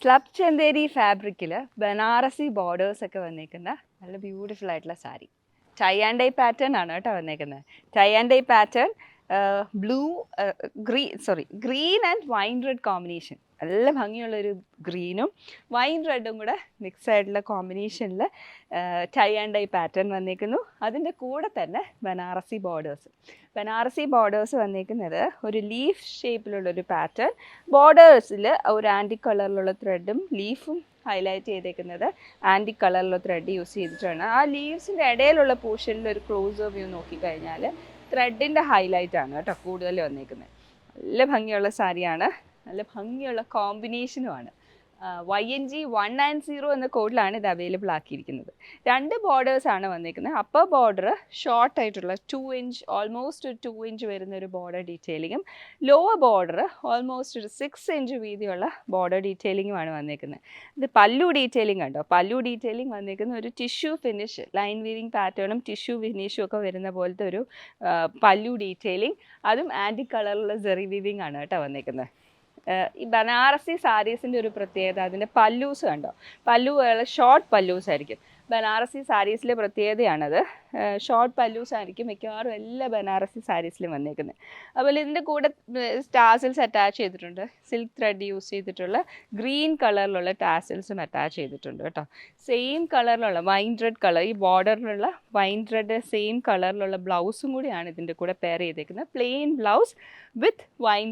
Slub Chanderi ഫാബ്രിക്കിൽ Banarasi borders ഒക്കെ വന്നേക്കുന്ന നല്ല ബ്യൂട്ടിഫുൾ ആയിട്ടുള്ള sari. Tie and dye pattern ആണ് കേട്ടോ വന്നേക്കുന്നത്. Tie and dye pattern, blue green and wine red combination. നല്ല ഭംഗിയുള്ളൊരു ഗ്രീനും വൈൻ റെഡും കൂടെ മിക്സ് ആയിട്ടുള്ള കോമ്പിനേഷനിൽ ടൈ ആൻഡ് ഡൈ പാറ്റേൺ വന്നേക്കുന്നു. അതിൻ്റെ കൂടെ തന്നെ ബനാറസി ബോർഡേഴ്സ് വന്നേക്കുന്നത് ഒരു ലീഫ് ഷേപ്പിലുള്ളൊരു പാറ്റേൺ. ബോർഡേഴ്സിൽ ഒരു ആൻറ്റിക് കളറിലുള്ള ത്രെഡും ലീഫും ഹൈലൈറ്റ് ചെയ്തേക്കുന്നത് ആൻറ്റിക് കളറിലുള്ള ത്രെഡ് യൂസ് ചെയ്തിട്ടാണ്. ആ ലീവ്സിൻ്റെ ഇടയിലുള്ള പോർഷനിൽ ഒരു ക്ലോസ് വ്യൂ നോക്കിക്കഴിഞ്ഞാൽ ത്രെഡിൻ്റെ ഹൈലൈറ്റ് ആണ് കേട്ടോ കൂടുതൽ വന്നേക്കുന്നത്. നല്ല ഭംഗിയുള്ള സാരിയാണ്, നല്ല ഭംഗിയുള്ള കോമ്പിനേഷനുമാണ്. YNG 190 എന്ന കോഡിലാണ് ഇത് അവൈലബിൾ ആക്കിയിരിക്കുന്നത്. 2 ബോർഡേഴ്സാണ് വന്നിരിക്കുന്നത്. അപ്പർ ബോർഡർ ഷോർട്ടായിട്ടുള്ള 2 ഇഞ്ച്, ഓൾമോസ്റ്റ് ഒരു 2 ഇഞ്ച് വരുന്ന ഒരു ബോർഡർ ഡീറ്റെയിലിങ്ങും ലോവർ ബോർഡർ ഓൾമോസ്റ്റ് ഒരു 6 ഇഞ്ച് വീതിയുള്ള ബോർഡർ ഡീറ്റെയിലിങ്ങുമാണ് വന്നിരിക്കുന്നത്. ഇത് പല്ലു ഡീറ്റെയിലിംഗ് കണ്ടോ, പല്ലു ഡീറ്റെയിലിംഗ് വന്നിരിക്കുന്ന ഒരു ടിഷ്യൂ ഫിനിഷ്, ലൈൻ വീവിങ് പാറ്റേണും ടിഷ്യൂ ഫിനിഷും ഒക്കെ വരുന്ന പോലത്തെ ഒരു പല്ലു ഡീറ്റെയിലിംഗ്. അതും ആൻറ്റിക് കളറിലുള്ള സെറി വീവിങ് ആണ് കേട്ടോ വന്നിരിക്കുന്നത്. ഈ ബനാറസി സാരീസിൻ്റെ ഒരു പ്രത്യേകത, അതിൻ്റെ പല്ലൂസ് കണ്ടോ, പല്ലുകൾ ഷോർട്ട് പല്ലൂസ് ആയിരിക്കും. ബനാറസി സാരീസിലെ പ്രത്യേകതയാണത്. ഷോർട്ട് പല്ലൂസ് ആയിരിക്കും മിക്കവാറും എല്ലാ ബനാറസി സാരീസിലും വന്നേക്കുന്നത്. അതുപോലെ ഇതിൻ്റെ കൂടെ ടാസിൽസ് അറ്റാച്ച് ചെയ്തിട്ടുണ്ട്. സിൽക്ക് ത്രെഡ് യൂസ് ചെയ്തിട്ടുള്ള ഗ്രീൻ കളറിലുള്ള ടാസിൽസും അറ്റാച്ച് ചെയ്തിട്ടുണ്ട് കേട്ടോ. സെയിം കളറിലുള്ള വൈൻ റെഡ് കളർ, ഈ ബോർഡറിലുള്ള വൈൻ റെഡ് സെയിം കളറിലുള്ള ബ്ലൗസും കൂടിയാണ് ഇതിൻ്റെ കൂടെ പെയർ ചെയ്തേക്കുന്നത്. Plain blouse with wine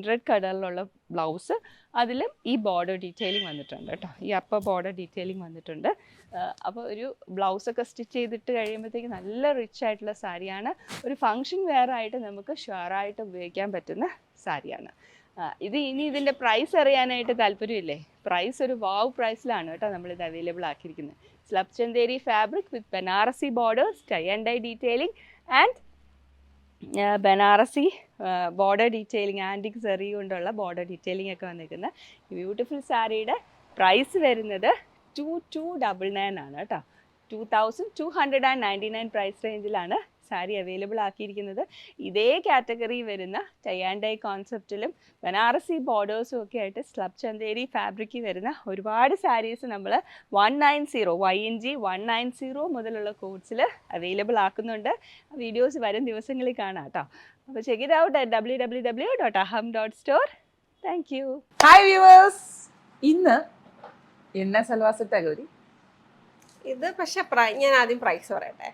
red കളറിലുള്ള ബ്ലൗസ്, അതിലും ഈ ബോർഡർ ഡീറ്റെയിലിംഗ് വന്നിട്ടുണ്ട് കേട്ടോ. ഈ അപ്പർ ബോർഡർ ഡീറ്റെയിലിംഗ് വന്നിട്ടുണ്ട്. അപ്പോൾ ഒരു ബ്ലൗസൊക്കെ സ്റ്റിച്ച് ചെയ്തിട്ട് കഴിയുമ്പോഴത്തേക്ക് നല്ല റിച്ച് ആയിട്ടുള്ള സാരിയാണ്. ഒരു ഫങ്ഷൻ വെയർ ആയിട്ട് നമുക്ക് ഷുവറായിട്ട് ഉപയോഗിക്കാൻ പറ്റുന്ന സാരിയാണ് ഇത്. ഇനി ഇതിൻ്റെ പ്രൈസ് അറിയാനായിട്ട് താല്പര്യമില്ലേ? പ്രൈസ് ഒരു വാവ് പ്രൈസിലാണ് കേട്ടോ നമ്മളിത് അവൈലബിൾ ആക്കിയിരിക്കുന്നത്. Slub Chanderi fabric with Banarasi borders, tie and dye detailing and Banarasi border detailing, antique zari കൊണ്ടുള്ള ബോർഡർ ഡീറ്റെയിലിംഗ് ഒക്കെ വന്നിരിക്കുന്ന ഈ ബ്യൂട്ടിഫുൾ സാരിയുടെ പ്രൈസ് വരുന്നത് 2299 ആണ് കേട്ടോ. 2299 പ്രൈസ് റേഞ്ചിലാണ് സാരി അവൈലബിൾ ആക്കിയിരിക്കുന്നത്. ഇതേ കാറ്റഗറി വരുന്ന ടൈ ആൻഡ് ഡൈ കോൺസെപ്റ്റിലും ബനാറസി ബോർഡേഴ്സും ഒക്കെ ആയിട്ട് സ്ലബ് ചന്തേരി ഫാബ്രിക്കിൽ വരുന്ന ഒരുപാട് സാരീസ് നമ്മൾ 190 YNG 190 മുതലുള്ള കോഡ്സിൽ അവൈലബിൾ ആക്കുന്നുണ്ട്. വീഡിയോസ് വരും ദിവസങ്ങളിൽ കാണാം കേട്ടോ. അപ്പോൾ check it out at www.aham.store. Thank you. Hi viewers, ഇന്ന് എണ്ണ സൽവാർ സെറ്റ് അഗൗരി ഇത്. പക്ഷെ ഞാൻ ആദ്യം പ്രൈസ് പറയട്ടെ.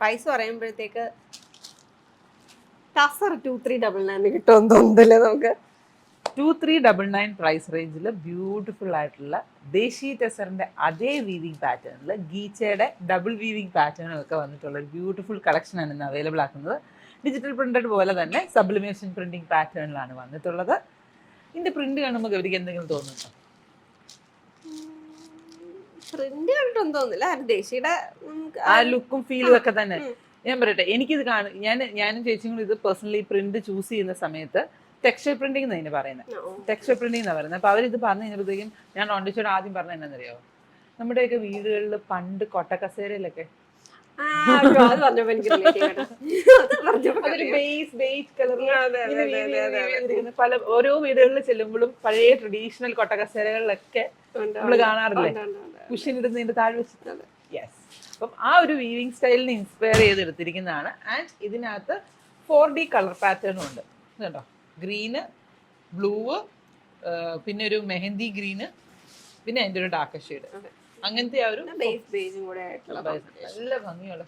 പ്രൈസ് പറയുമ്പോഴത്തേക്ക് ടസർ 2399 കിട്ടുമെന്ന് തോന്നുന്നില്ല നമുക്ക്. 2399 പ്രൈസ് റേഞ്ചിൽ ബ്യൂട്ടിഫുൾ ആയിട്ടുള്ള ദേശി ടെസറിന്റെ അതേ വീവിങ് പാറ്റേണിൽ ഗീച്ചയുടെ ഡബിൾ വീവിങ് പാറ്റേണും ഒക്കെ വന്നിട്ടുള്ള ഒരു ബ്യൂട്ടിഫുൾ കളക്ഷനാണ് ഇന്ന് അവൈലബിൾ ആക്കുന്നത്. ഡിജിറ്റൽ പ്രിന്റഡ് പോലെ തന്നെ സബ്ലിമേഷൻ പ്രിന്റിംഗ് പാറ്റേണിലാണ് വന്നിട്ടുള്ളത്. ഇതിന്റെ പ്രിന്റ് കാണുമ്പോൾ ഗൗരിക്ക് എന്തെങ്കിലും തോന്നുന്നുണ്ടോ? പ്രിന്റ് കണ്ടിട്ടൊന്നും തോന്നില്ല. ദേശിയുടെ ആ ലുക്കും ഫീലും ഒക്കെ തന്നെ. ഞാൻ പറയട്ടെ, എനിക്കിത് ഞാനും ചേച്ചിയും കൂടി ഇത് പേഴ്സണലി പ്രിന്റ് ചൂസ് ചെയ്യുന്ന സമയത്ത് ടെക്സ്ചർ പ്രിന്റിംഗ് എന്നാണ് പറയുന്നത്. ടെക്സ്ചർ പ്രിന്റിംഗ് എന്നാണ് പറയുന്നത്. അപ്പൊ അവരിത് പറഞ്ഞു കഴിഞ്ഞപ്പോഴത്തേക്കും ഞാൻ ഓണ്ടിച്ചോട് ആദ്യം പറഞ്ഞ എന്നാന്നറിയാമോ, നമ്മുടെയൊക്കെ വീടുകളിൽ പണ്ട് കൊട്ടക്കസേരയിലൊക്കെ പല ഓരോ വീടുകളിൽ ചെല്ലുമ്പോഴും പഴയ ട്രഡീഷണൽ കൊട്ടക്കസേരകളിലൊക്കെ നമ്മൾ കാണാറില്ലേ, കുഷൻ ഇടുന്നതിന്റെ താഴെ വെച്ചിട്ടുണ്ട്. യെസ്, അപ്പം ആ ഒരു വീവിങ് സ്റ്റൈലിനെ ഇൻസ്പയർ ചെയ്തെടുത്തിരിക്കുന്നതാണ്. ആൻഡ് ഇതിനകത്ത് 4D കളർ പാറ്റേണും ഉണ്ട് കേട്ടോ. ഗ്രീന്, ബ്ലൂ, പിന്നെ ഒരു മെഹന്തി ഗ്രീന്, പിന്നെ അതിൻ്റെ ഒരു ഡാർക്ക് ഷെയ്ഡ്, അങ്ങനത്തെ ആ ഒരു നല്ല ഭംഗിയുള്ള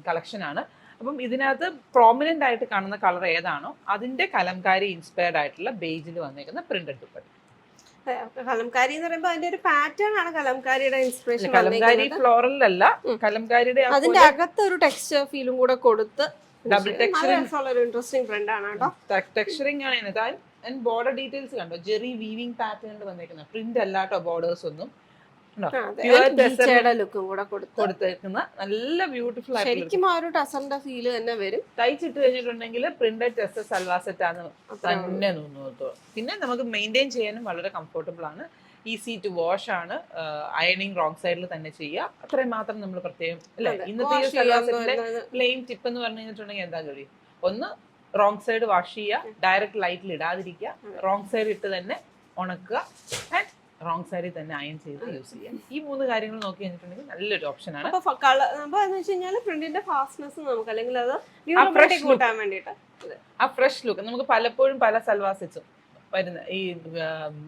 കളക്ഷനാണ്. അപ്പം ഇതിനകത്ത് പ്രോമിനന്റ് ആയിട്ട് കാണുന്ന കളർ ഏതാണോ അതിന്റെ കലംകാരി ഇൻസ്പയർഡ് ആയിട്ടുള്ള ബേജിൽ വന്നേക്കുന്ന പ്രിന്റഡ് ദുപ്പട്ട. കലംകാരി എന്ന് പറയുമ്പോൾ അതിന്റെ ഒരു പാറ്റേൺ ആണ് കലംകാരിയുടെ ഇൻസ്പിറേഷൻ. കലംകാരി ഫ്ലോറൽ അല്ല, കലംകാരിയുടെ അതിന്റെ അകത്ത് ഒരു ടെക്സ്ചർ ഫീലും കൂടെ കൊടുത്ത് ഡബിൾ ടെക്സ്ചറിംഗ് ഒരു ഇൻട്രസ്റ്റിംഗ് പ്രിന്റ് ആണ് കേട്ടോ. ടെക്സ്ചറിംഗ് ആണ് ഇതിനകത്ത്. ആൻഡ് ബോർഡർ ഡീറ്റെയിൽസ് കണ്ടോ, ജെറി വീവിംഗ് പാറ്റേണിൽ വന്നേക്കുന്ന പ്രിന്റ് അല്ലാട്ടോ ബോർഡേഴ്സ് ഒന്നും. കൊടുത്തേക്കുന്ന നല്ല ബ്യൂട്ടിഫുൾ ആയിട്ട് ശരിക്കും ആ ഒരു ടസറിന്റെ ഫീല് തന്നെ വരും. തയ്ച്ചിട്ട് കഴിഞ്ഞിട്ടുണ്ടെങ്കിൽ പ്രിന്റഡ് ടെസ്റ്റ് സൽവാർ സെറ്റ് ആണ് തന്നെ തോന്നുന്നു. പിന്നെ നമുക്ക് മെയിൻറ്റെയിൻ ചെയ്യാനും വളരെ കംഫർട്ടബിൾ ആണ്, ഈസി ടു വാഷ് ആണ്, അയണിങ് റോങ് സൈഡിൽ തന്നെ ചെയ്യുക. അത്രയും മാത്രം നമ്മൾ പ്രത്യേകം അല്ലെ. ഇന്നത്തെ ഈ സൽവാർ സെറ്റിന്റെ പ്ലെയിൻ ടിപ്പ് എന്ന് പറഞ്ഞു കഴിഞ്ഞിട്ടുണ്ടെങ്കിൽ എന്താ കഴിയും, ഒന്ന് റോങ് സൈഡ് വാഷ് ചെയ്യുക, ഡയറക്റ്റ് ലൈറ്റിൽ ഇടാതിരിക്കുക, റോങ് സൈഡ് ഇട്ട് തന്നെ ഉണക്കുക ആൻഡ് റോങ് സൈഡിൽ തന്നെ അയൺ ചെയ്ത് യൂസ് ചെയ്യാം. ഈ 3 കാര്യങ്ങൾ നോക്കി കഴിഞ്ഞിട്ടുണ്ടെങ്കിൽ നല്ലൊരു ഓപ്ഷനാണ്. അപ്പൊ എന്ന് വെച്ച് കഴിഞ്ഞാൽ പ്രിന്റിന്റെ ഫാസ്റ്റ്നെസ് നമുക്ക് അല്ലെങ്കിൽ അത് ഡ്യൂറബിലിറ്റി കൂട്ടാൻ വേണ്ടിയിട്ട് ആ ഫ്രഷ് ലുക്ക് നമുക്ക് പലപ്പോഴും പല സൽവാർ സെറ്റ്സും വരുന്ന ഈ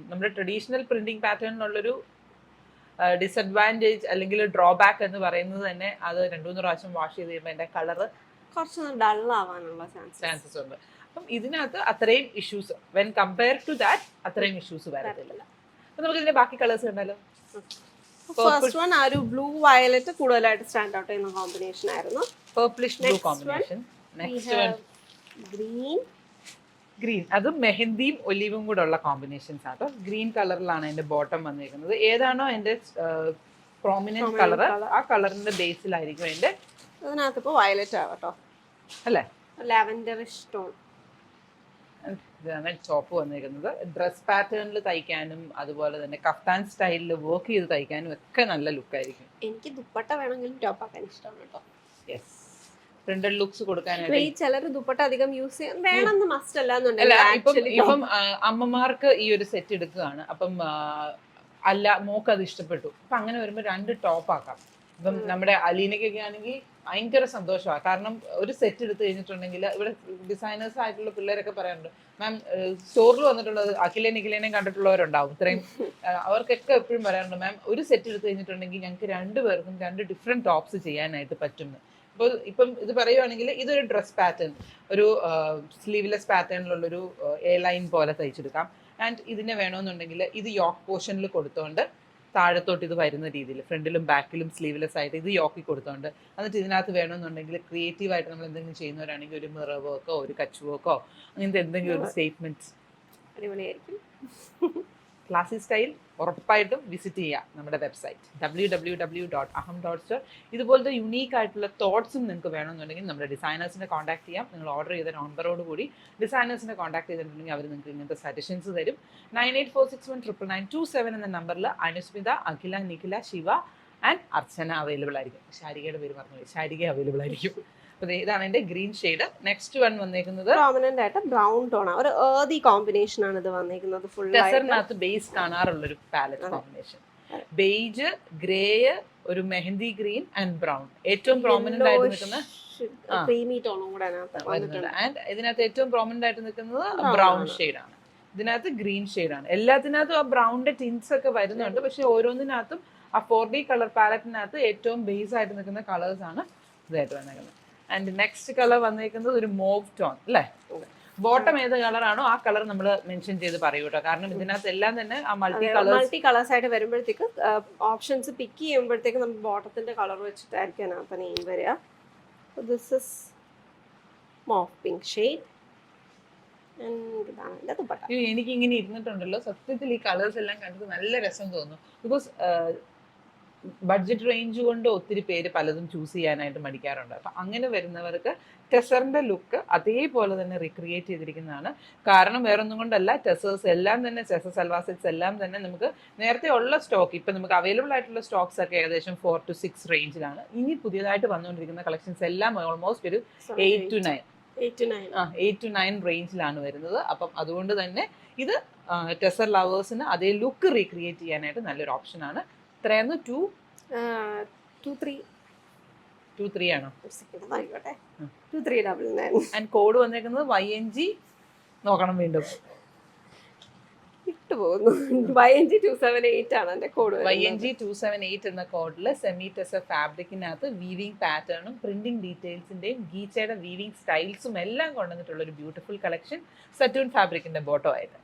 നമ്മുടെ ട്രഡീഷണൽ പ്രിന്റിംഗ് പാറ്റേണിനുള്ളൊരു ഡിസഡ്വാൻറ്റേജ് അല്ലെങ്കിൽ ഡ്രോബാക്ക് എന്ന് പറയുന്നത് തന്നെ അത് 2-3 പ്രാവശ്യം വാഷ് ചെയ്ത് കഴിയുമ്പോൾ അതിന്റെ കളറ് കുറച്ച് ഡൾ ആവാനുള്ള ചാൻസസ് ഉണ്ട്. അപ്പം ഇതിനകത്ത് അത്രയും issues when compare to that അത്രയും ഇഷ്യൂസ് വരത്തില്ല. അപ്പൊ നമുക്ക് ഇതിന്റെ ബാക്കി കളേഴ്സ് കണ്ടാലോ. ഫസ്റ്റ് വൺ ആ ഒരു ബ്ലൂ വയലറ്റ് കൂടുതലായിട്ട് സ്റ്റാൻഡ് ഔട്ട് ചെയ്യുന്ന കോമ്പിനേഷൻ ആയിരുന്നു. Purplish blue combination. Next one green. അത് മെഹന്തിയും ഒലിവും കൂടെ ഉള്ള കോമ്പിനേഷൻസ് ആണ്. ഗ്രീൻ കളറിലാണ് അതിന്റെ ബോട്ടം വന്നിരിക്കുന്നത്. ഏതാണോ അതിന്റെ പ്രോമിനന്റ് കളർ ആ കളറിന്റെ ബേസിലായിരിക്കും അതിന്റെ. അതിനകത്ത് ഇപ്പൊ വയലറ്റ് ആവട്ടോ അല്ലേ, ലാവൻഡറിഷ് ടോൺ. ഇതാണ് ടോപ്പ് വന്നിരിക്കുന്നത്. ഡ്രസ് പാറ്റേണിൽ തയ്ക്കാനും അതുപോലെ തന്നെ കഫ്താൻ സ്റ്റൈലിൽ വർക്ക് ചെയ്ത് തയ്ക്കാനും ഒക്കെ നല്ല ലുക്കായിരിക്കും. എനിക്ക് ദുപ്പട്ട വേണമെങ്കിലും ടോപ്പ് ആക്കാൻ ഇഷ്ടമാണ് കേട്ടോ. യെസ്, പ്രിന്റഡ് ലുക്സ് കൊടുക്കാനായിട്ട്. ചിലർ ദുപ്പട്ട അധികം യൂസ് ചെയ്യാൻ വേണമെന്ന് മസ്റ്റ് അല്ല, അല്ലാന്നുണ്ടെങ്കിൽ ഇപ്പം അമ്മമാർക്ക് ഈ ഒരു സെറ്റ് എടുക്കുകയാണ്, അപ്പം അല്ല മോക്ക് അത് ഇഷ്ടപ്പെട്ടു, അപ്പൊ അങ്ങനെ വരുമ്പോൾ 2 ടോപ്പ് ആക്കാം. ഇപ്പം നമ്മുടെ അലീനയ്ക്കൊക്കെ ആണെങ്കിൽ ഭയങ്കര സന്തോഷമാണ്. കാരണം ഒരു സെറ്റ് എടുത്ത് കഴിഞ്ഞിട്ടുണ്ടെങ്കിൽ ഇവിടെ ഡിസൈനേഴ്സ് ആയിട്ടുള്ള പിള്ളേരൊക്കെ പറയാറുണ്ട്, മാം സ്റ്റോറിൽ വന്നിട്ടുള്ളത് അഖിലേനെയും കണ്ടിട്ടുള്ളവരുണ്ടാവും. ഇത്രയും അവർക്കൊക്കെ എപ്പോഴും പറയാറുണ്ട്, മാം ഒരു സെറ്റ് എടുത്ത് കഴിഞ്ഞിട്ടുണ്ടെങ്കിൽ ഞങ്ങൾക്ക് 2 പേർക്കും 2 ഡിഫറെൻറ്റ് ടോപ്സ് ചെയ്യാനായിട്ട് പറ്റും. അപ്പോൾ ഇപ്പം ഇത് പറയുവാണെങ്കിൽ ഇതൊരു ഡ്രസ് പാറ്റേൺ, ഒരു സ്ലീവ്ലെസ് പാറ്റേണിലുള്ളൊരു എ ലൈൻ പോലെ തയ്ച്ചെടുക്കാം. ആൻഡ് ഇതിനെ വേണമെന്നുണ്ടെങ്കിൽ ഇത് യോക്ക് പോർഷനിൽ കൊടുത്തോണ്ട് താഴത്തോട്ട് ഇത് വരുന്ന രീതിയിൽ ഫ്രണ്ടിലും ബാക്കിലും സ്ലീവ്ലെസ് ആയിട്ട് ഇത് യോക്കി കൊടുത്തോണ്ട്, എന്നിട്ട് ഇതിനകത്ത് വേണമെന്നുണ്ടെങ്കിൽ ക്രിയേറ്റീവായിട്ട് നമ്മൾ എന്തെങ്കിലും ചെയ്യുന്നവരാണെങ്കിൽ ഒരു മിറർ വർക്കോ ഒരു കച്ച് വർക്കോ അങ്ങനത്തെ എന്തെങ്കിലും ഒരു സ്റ്റേറ്റ്മെന്റ്സ് അടിപൊളിയായിരിക്കും. ക്ലാസി സ്റ്റൈൽ ഉറപ്പായിട്ടും വിസിറ്റ് ചെയ്യുക നമ്മുടെ വെബ്സൈറ്റ് www.aham.store. ഇതുപോലത്തെ യുണീക്ക് ആയിട്ടുള്ള തോട്ട്സും നിങ്ങൾക്ക് വേണമെന്നുണ്ടെങ്കിൽ നമ്മുടെ ഡിസൈനേഴ്സിനെ കോൺടാക്ട് ചെയ്യാം. നിങ്ങൾ ഓർഡർ ചെയ്ത നമ്പറോട് കൂടി ഡിസൈനേഴ്സിനെ കോൺടാക്ട് ചെയ്തിട്ടുണ്ടെങ്കിൽ അവർ നിങ്ങൾക്ക് ഇങ്ങനത്തെ സജഷൻസ് തരും. 9846199927 എന്ന നമ്പറിൽ അനുസ്മിത, അഖില, നിഖില, ശിവ ആൻഡ് അർച്ചന അവൈലബിൾ ആയിരിക്കും. ശാരികയുടെ പേര് പറഞ്ഞു, ശാരിക അവൈലബിൾ ആയിരിക്കും. അപ്പോൾ ഇതാണ് എൻ്റെ ഗ്രീൻ ഷെയ്ഡ്. നെക്സ്റ്റ് വൺ വന്നേക്കുന്നത് പ്രോമിനന്റ് ആയിട്ട് ബ്രൗൺ ടോൺ ആണ്, ഒരു ഏർതി കോമ്പിനേഷൻ ആണ് ഇത് വന്നിരിക്കുന്നത്. ഫുൾ ടെസറിനകത്ത് ബേസ് കാണാറുള്ളൊരു പാലറ്റ് കോമ്പിനേഷൻ. ബേജ്, ഗ്രേ, ഒരു മെഹന്തി ഗ്രീൻ ആൻഡ് ബ്രൗൺ. ഏറ്റവും പ്രോമിനന്റ് ആയിട്ട് നിൽക്കുന്ന ക്രീമി ടോണും കൂടെ ആൻഡ് ഇതിനകത്ത് ഏറ്റവും പ്രോമിനന്റ് ആയിട്ട് നിൽക്കുന്നത് ബ്രൗൺ ഷെയ്ഡ് ആണ്. ഇതിനകത്ത് ഗ്രീൻ ഷെയ്ഡ് ആണ്. എല്ലാത്തിനകത്തും ആ ബ്രൗണിന്റെ ടിൻസ് ഒക്കെ വരുന്നുണ്ട്, പക്ഷെ ഓരോന്നിനകത്തും ആ 4D കളർ പാലറ്റിനകത്ത് ഏറ്റവും ബേസ് ആയിട്ട് നിൽക്കുന്ന കളേഴ്സ് ആണ് ഇതായിട്ട് വന്നേക്കുന്നത്. ആൻഡ് നെക്സ്റ്റ് കളർ വന്നേക്കുന്നത് ഒരു മോവ് ടോൺ അല്ലേ. ബോട്ടം ഏത് കളറാണോ ആ കളർ നമ്മൾ മെൻഷൻ ചെയ്ത് പറയൂ കേട്ടോ, കാരണം ഇതിനകത്ത് എല്ലാം തന്നെ ആ മൾട്ടി കളേഴ്സ് ആയിട്ട് വരുമ്പോഴത്തേക്ക് ഓപ്ഷൻസ് പിക്ക് ചെയ്യുമ്പോഴത്തേക്ക് നമ്മൾ ബോട്ടത്തിന്റെ കളർ വെച്ചിട്ടായിരിക്കും അതിനകത്ത് നെയിം വരിക. This is mauve pink shade. എനിക്ക് ഇങ്ങനെ ഇരുന്നിട്ടുണ്ടല്ലോ, സത്യത്തിൽ ഈ കളേഴ്സ് എല്ലാം കണ്ടിട്ട് നല്ല രസം തോന്നുന്നു. ബിക്കോസ് ബഡ്ജറ്റ് റേഞ്ച് കൊണ്ട് ഒത്തിരി പേര് പലതും ചൂസ് ചെയ്യാനായിട്ട് മടിക്കാറുണ്ട്. അപ്പം അങ്ങനെ വരുന്നവർക്ക് ടെസറിന്റെ ലുക്ക് അതേപോലെ തന്നെ റീക്രിയേറ്റ് ചെയ്തിരിക്കുന്നതാണ്. കാരണം വേറൊന്നും കൊണ്ടല്ല, ടെസേഴ്സ് എല്ലാം തന്നെ ടെസർ സൽവാർ സെറ്റ്സ് എല്ലാം തന്നെ നമുക്ക് നേരത്തെ ഉള്ള സ്റ്റോക്ക്, ഇപ്പം നമുക്ക് അവൈലബിൾ ആയിട്ടുള്ള സ്റ്റോക്സ് ഒക്കെ ഏകദേശം 4 to 6 റേഞ്ചിലാണ്. ഇനി പുതിയതായിട്ട് വന്നുകൊണ്ടിരിക്കുന്ന കളക്ഷൻസ് എല്ലാം ഓൾമോസ്റ്റ് ഒരു 8 to 9 റേഞ്ചിലാണ് വരുന്നത്. അപ്പം അതുകൊണ്ട് തന്നെ ഇത് ടെസർ ലവേഴ്സിന് അതേ ലുക്ക് റീക്രിയേറ്റ് ചെയ്യാനായിട്ട് നല്ലൊരു ഓപ്ഷനാണ്. എത്രയായിരുന്നു? 2-3 ആണോ? ആൻഡ് കോഡ് വന്നേക്കുന്നത് YNG. നോക്കണം വീണ്ടും, YNG 278 ആണ് എന്റെ കോഡ്. YNG 278 എന്ന കോഡിൽ സെമി ടെസർ ഫാബ്രിക്കിനകത്ത് വീവിംഗ് പാറ്റേണും പ്രിന്റിംഗ് ഡീറ്റെയിൽസിന്റെയും ഗീച്ചയുടെ വീവിംഗ് സ്റ്റൈൽസും എല്ലാം കൊണ്ടുവന്നിട്ടുള്ള ഒരു ബ്യൂട്ടിഫുൾ കളക്ഷൻ സറ്റൂൺ ഫാബ്രിക്കിന്റെ ബോട്ടോ ആയിട്ട്.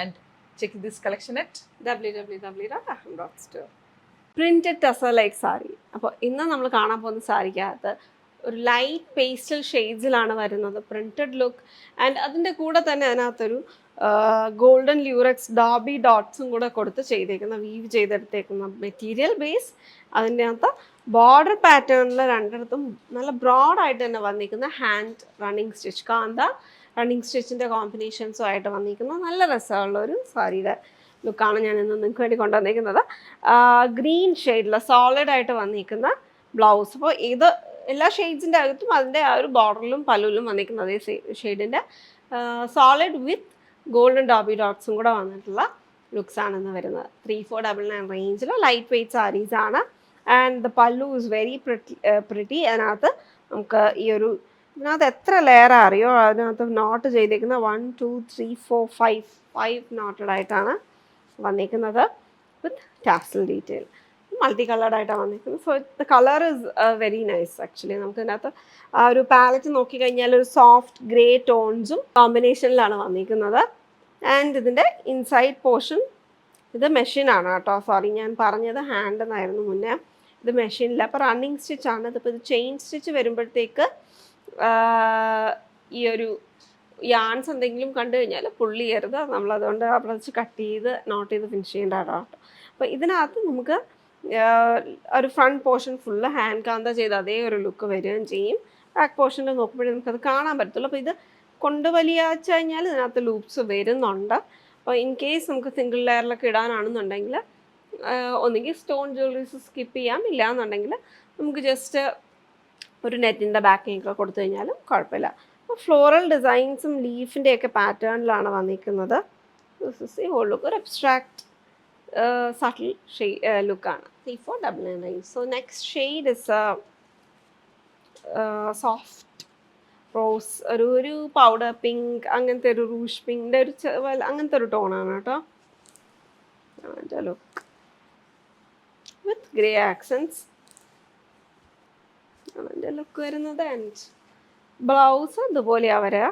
And check this collection at www.aham.store. Printed tussar like sari. അപ്പോൾ ഇന്ന് നമ്മൾ കാണാൻ പോകുന്ന സാരിക്കകത്ത് ഒരു ലൈറ്റ് പേസ്റ്റൽ ഷെയ്ഡ്സിലാണ് വരുന്നത്, പ്രിന്റഡ് ലുക്ക്. ആൻഡ് അതിൻ്റെ കൂടെ തന്നെ അതിനകത്തൊരു ഗോൾഡൻ ല്യൂറക്സ് ഡോബി ഡോട്ട്സും കൂടെ കൊടുത്ത് ചെയ്തേക്കുന്ന, വീവ് ചെയ്തെടുത്തേക്കുന്ന മെറ്റീരിയൽ ബേസ്. അതിൻ്റെ അകത്ത് ബോർഡർ പാറ്റേണിൽ രണ്ടിടത്തും നല്ല ബ്രോഡായിട്ട് തന്നെ വന്നിരിക്കുന്ന ഹാൻഡ് റണ്ണിങ് സ്റ്റിച്ച്, കാന്ത റണ്ണിങ് സ്റ്റിച്ചിൻ്റെ കോമ്പിനേഷൻസും ആയിട്ട് വന്നിരിക്കുന്ന നല്ല രസമുള്ള ഒരു സാരിയുടെ ലുക്കാണ് ഞാൻ ഇന്ന് നിങ്ങൾക്ക് വേണ്ടി കൊണ്ടുവന്നിരിക്കുന്നത്. ഗ്രീൻ ഷെയ്ഡിൽ സോളിഡ് ആയിട്ട് വന്നിരിക്കുന്ന ബ്ലൗസ്. അപ്പോൾ ഇത് എല്ലാ ഷെയ്ഡ്സിൻ്റെ അകത്തും അതിൻ്റെ ആ ഒരു ബോർഡറിലും പല്ലുവിലും വന്നിരിക്കുന്ന അതേ ഷെയ്ഡിൻ്റെ സോളിഡ് വിത്ത് ഗോൾഡൻ ഡോബി ഡോട്ട്സും കൂടെ വന്നിട്ടുള്ള ലുക്സ് ആണെന്ന് വരുന്നത്. 3499 റേഞ്ചിൽ ലൈറ്റ് വെയ്റ്റ് സാരീസ് ആണ്. ആൻഡ് ദ പല്ലു ഇസ് വെരി പ്രിറ്റി. അതിനകത്ത് നമുക്ക് ഈ ഒരു ഇതിനകത്ത് എത്ര ലെയർ അറിയോ അതിനകത്ത് നോട്ട് ചെയ്തേക്കുന്ന 1 2 3 4 5 നോട്ടഡ് ആയിട്ടാണ് വന്നിരിക്കുന്നത് വിത്ത് ടാസൽ ഡീറ്റെയിൽ. മൾട്ടി കളേർഡ് ആയിട്ടാണ് വന്നിരിക്കുന്നത്. So the colour is very nice actually. നമുക്ക് ഇതിനകത്ത് ആ ഒരു പാലറ്റ് നോക്കിക്കഴിഞ്ഞാൽ ഒരു സോഫ്റ്റ് ഗ്രേ ടോൺസും കോമ്പിനേഷനിലാണ് വന്നിരിക്കുന്നത്. ആൻഡ് ഇതിൻ്റെ ഇൻസൈഡ് പോർഷൻ ഇത് മെഷീനാണ് കേട്ടോ. സോറി, ഞാൻ പറഞ്ഞത് ഹാൻഡ് എന്നായിരുന്നു മുന്നേ. ഇത് മെഷീനില്ല. അപ്പോൾ റണ്ണിങ് സ്റ്റിച്ചാണ്. ഇതിപ്പോൾ ഇത് ചെയിൻ സ്റ്റിച്ച് വരുമ്പോഴത്തേക്ക് ഈ ഒരു യാൺസ് എന്തെങ്കിലും കണ്ടു കഴിഞ്ഞാൽ പുള്ളി ചെയ്യരുത്. നമ്മളതുകൊണ്ട് അവിടെ വെച്ച് കട്ട് ചെയ്ത് നോട്ട് ചെയ്ത് ഫിനിഷ് ചെയ്യേണ്ടതാണ് കേട്ടോ. അപ്പോൾ ഇതിനകത്ത് നമുക്ക് ഒരു ഫ്രണ്ട് പോർഷൻ ഫുള്ള് ഹാൻഡ് കാന്ത ചെയ്ത് അതേ ഒരു ലുക്ക് വരികയും ചെയ്യും. ബാക്ക് പോർഷനിൽ നോക്കുമ്പോഴേ നമുക്കത് കാണാൻ പറ്റത്തുള്ളൂ. അപ്പോൾ ഇത് കൊണ്ട് വലിയാച്ച് കഴിഞ്ഞാൽ ഇതിനകത്ത് ലൂപ്സ് വരുന്നുണ്ട്. അപ്പോൾ ഇൻ കേസ് നമുക്ക് സിംഗിൾ ലെയറിലൊക്കെ ഇടാനാണെന്നുണ്ടെങ്കിൽ ഒന്നുകിൽ സ്റ്റോൺ ജ്വല്ലറീസ് സ്കിപ്പ് ചെയ്യാം, ഇല്ല എന്നുണ്ടെങ്കിൽ നമുക്ക് ജസ്റ്റ് ഒരു നെറ്റിൻ്റെ ബാക്കിങ്ങൊക്കെ കൊടുത്തു കഴിഞ്ഞാലും കുഴപ്പമില്ല. അപ്പോൾ ഫ്ലോറൽ ഡിസൈൻസും ലീഫിൻ്റെയൊക്കെ പാറ്റേണിലാണ് വന്നിരിക്കുന്നത്. ഈ ഹോൾ ലുക്ക് ഒരു അബ്സ്ട്രാക്ട് സട്ടിൽ ലുക്കാണ്. 3499. So next shade is soft rose, ഒരു പൗഡർ പിങ്ക്, അങ്ങനത്തെ ഒരു റൂഷ് പിങ്കിൻ്റെ ഒരു അങ്ങനത്തെ ഒരു ടോണാണ് കേട്ടോ. അതിൻ്റെ ലുക്ക് വിത്ത് ഗ്രേ ആക്സൻസ് അതിൻ്റെ ലുക്ക് വരുന്നത്. ആൻഡ് ബ്ലൗസ് ഇതുപോലെയാണ് വരിക.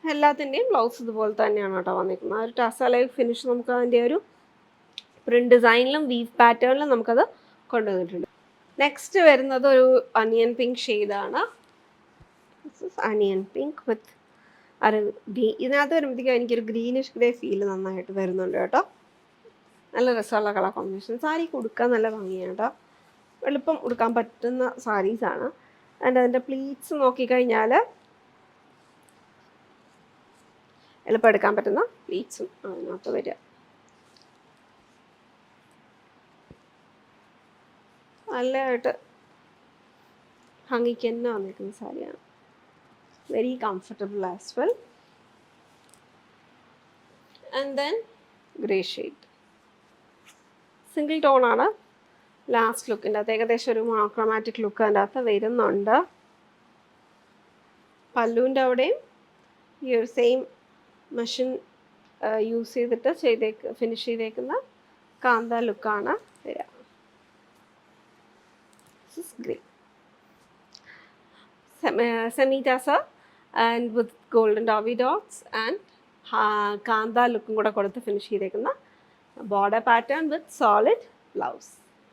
എല്ലാത്തിൻ്റെയും ബ്ലൗസ് ഇതുപോലെ തന്നെയാണ് കേട്ടോ വന്നിരിക്കുന്നത്. ആ ഒരു ടസലൈ ഫിനിഷ് നമുക്ക് അതിൻ്റെ ഒരു പ്രിൻറ്റ് ഡിസൈനിലും വീവ് പാറ്റേണിലും നമുക്കത് കൊണ്ടുവന്നിട്ടുണ്ട്. നെക്സ്റ്റ് വരുന്നത് ഒരു അനിയൻ പിങ്ക് ഷെയ്ഡാണ്. അനിയൻ പിങ്ക് വിത്ത് ഒരു ഇതിനകത്ത് വരുമ്പോഴത്തേക്കും എനിക്കൊരു ഗ്രീനിഷ് ഗ്രേ ഫീൽ നന്നായിട്ട് വരുന്നുണ്ട് കേട്ടോ. നല്ല രസമുള്ള കളർ കോമ്പിനേഷൻ. സാരി ഉടുക്കാൻ നല്ല ഭംഗിയാണ് കേട്ടോ. എളുപ്പം ഉടുക്കാൻ പറ്റുന്ന സാരീസാണ്. ആൻഡ് അതിൻ്റെ പ്ലീറ്റ്സ് നോക്കിക്കഴിഞ്ഞാൽ എളുപ്പം എടുക്കാൻ പറ്റുന്ന പ്ലീറ്റ്സും അതിനകത്ത് വരിക. നല്ലതായിട്ട് ഭംഗിക്ക് തന്നെ വന്നിരിക്കുന്ന സാരിയാണ്. Very comfortable as well. And then grey shade single ടോണാണ്. ലാസ്റ്റ് ലുക്കിൻ്റെ അകത്ത് ഏകദേശം ഒരു മോണോക്രോമാറ്റിക് ലുക്ക് അതിൻ്റെ അകത്ത് വരുന്നുണ്ട്. പല്ലുവിൻ്റെ അവിടെയും ഈ ഒരു സെയിം മെഷീൻ യൂസ് ചെയ്തിട്ട് ഫിനിഷ് ചെയ്തേക്കുന്ന കാന്ത ലുക്കാണ് വരിക. Grey semi tussar and with golden Dobby dots and കാന്ത ലുക്കും കൂടെ കൊടുത്ത് ഫിനിഷ് ചെയ്തേക്കുന്ന ബോർഡർ പാറ്റേൺ വിത്ത് സോളിഡ് ബ്ലൗസ്.